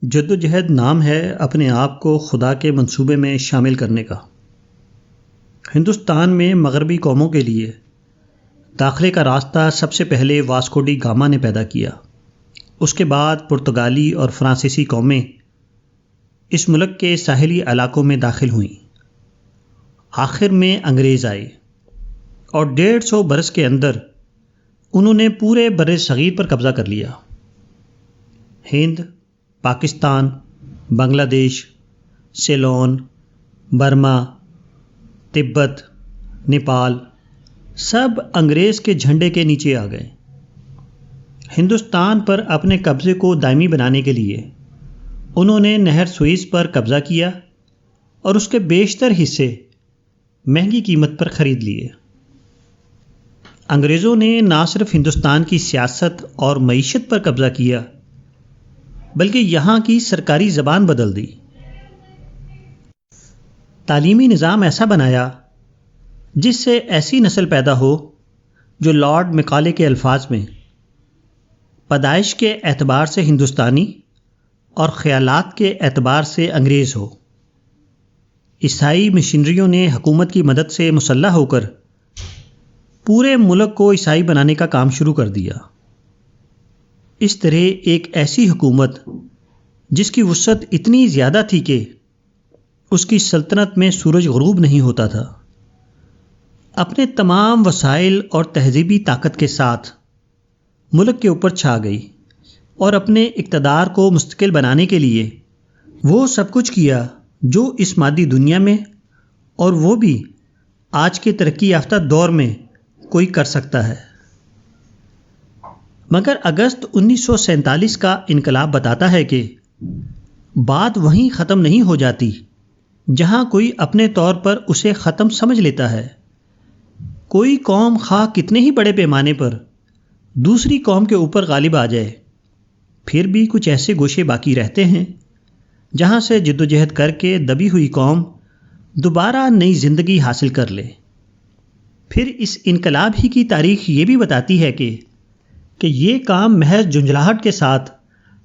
جدوجہد نام ہے اپنے آپ کو خدا کے منصوبے میں شامل کرنے کا۔ ہندوستان میں مغربی قوموں کے لیے داخلے کا راستہ سب سے پہلے واسکو ڈی گاما نے پیدا کیا۔ اس کے بعد پرتگالی اور فرانسیسی قومیں اس ملک کے ساحلی علاقوں میں داخل ہوئیں۔ آخر میں انگریز آئے اور 150 برس کے اندر انہوں نے پورے بر صغیر پر قبضہ کر لیا۔ ہند، پاکستان، بنگلہ دیش، سیلون، برما، تبت، نیپال سب انگریز کے جھنڈے کے نیچے آ گئے۔ ہندوستان پر اپنے قبضے کو دائمی بنانے کے لیے انہوں نے نہر سوئس پر قبضہ کیا اور اس کے بیشتر حصے مہنگی قیمت پر خرید لیے۔ انگریزوں نے نہ صرف ہندوستان کی سیاست اور معیشت پر قبضہ کیا بلکہ یہاں کی سرکاری زبان بدل دی۔ تعلیمی نظام ایسا بنایا جس سے ایسی نسل پیدا ہو جو لارڈ میکالے کے الفاظ میں پیدائش کے اعتبار سے ہندوستانی اور خیالات کے اعتبار سے انگریز ہو۔ عیسائی مشنریوں نے حکومت کی مدد سے مسلح ہو کر پورے ملک کو عیسائی بنانے کا کام شروع کر دیا۔ اس طرح ایک ایسی حکومت جس کی وسعت اتنی زیادہ تھی کہ اس کی سلطنت میں سورج غروب نہیں ہوتا تھا، اپنے تمام وسائل اور تہذیبی طاقت کے ساتھ ملک کے اوپر چھا گئی اور اپنے اقتدار کو مستقل بنانے کے لیے وہ سب کچھ کیا جو اس مادی دنیا میں اور وہ بھی آج کے ترقی یافتہ دور میں کوئی کر سکتا ہے۔ مگر اگست 1947 کا انقلاب بتاتا ہے کہ بات وہیں ختم نہیں ہو جاتی جہاں کوئی اپنے طور پر اسے ختم سمجھ لیتا ہے۔ کوئی قوم خواہ کتنے ہی بڑے پیمانے پر دوسری قوم کے اوپر غالب آ جائے، پھر بھی کچھ ایسے گوشے باقی رہتے ہیں جہاں سے جدوجہد کر کے دبی ہوئی قوم دوبارہ نئی زندگی حاصل کر لے۔ پھر اس انقلاب ہی کی تاریخ یہ بھی بتاتی ہے کہ یہ کام محض جھنجھلاہٹ کے ساتھ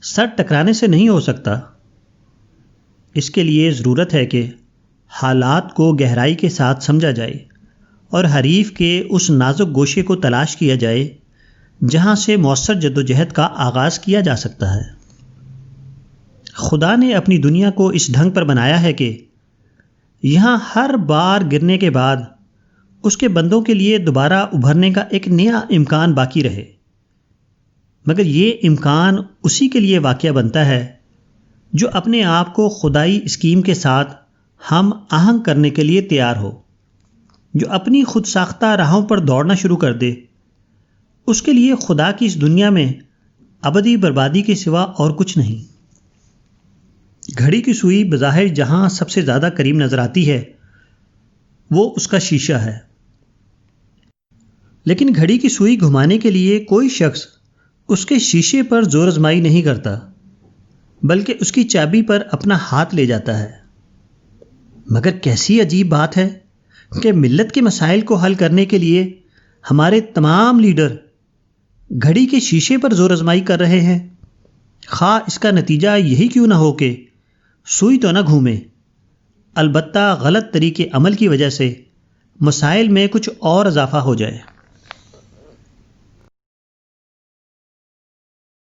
سر ٹکرانے سے نہیں ہو سکتا۔ اس کے لیے ضرورت ہے کہ حالات کو گہرائی کے ساتھ سمجھا جائے اور حریف کے اس نازک گوشے کو تلاش کیا جائے جہاں سے مؤثر جدوجہد کا آغاز کیا جا سکتا ہے۔ خدا نے اپنی دنیا کو اس ڈھنگ پر بنایا ہے کہ یہاں ہر بار گرنے کے بعد اس کے بندوں کے لیے دوبارہ ابھرنے کا ایک نیا امکان باقی رہے، مگر یہ امکان اسی کے لیے واقعہ بنتا ہے جو اپنے آپ کو خدائی اسکیم کے ساتھ ہم آہنگ کرنے کے لیے تیار ہو، جو اپنی خود ساختہ راہوں پر دوڑنا شروع کر دے۔ اس کے لیے خدا کی اس دنیا میں ابدی بربادی کے سوا اور کچھ نہیں۔ گھڑی کی سوئی بظاہر جہاں سب سے زیادہ قریب نظر آتی ہے وہ اس کا شیشہ ہے، لیکن گھڑی کی سوئی گھمانے کے لیے کوئی شخص اس کے شیشے پر زور آزمائی نہیں کرتا بلکہ اس کی چابی پر اپنا ہاتھ لے جاتا ہے۔ مگر کیسی عجیب بات ہے کہ ملت کے مسائل کو حل کرنے کے لیے ہمارے تمام لیڈر گھڑی کے شیشے پر زور آزمائی کر رہے ہیں، خواہ اس کا نتیجہ یہی کیوں نہ ہو کہ سوئی تو نہ گھومے، البتہ غلط طریقے عمل کی وجہ سے مسائل میں کچھ اور اضافہ ہو جائے۔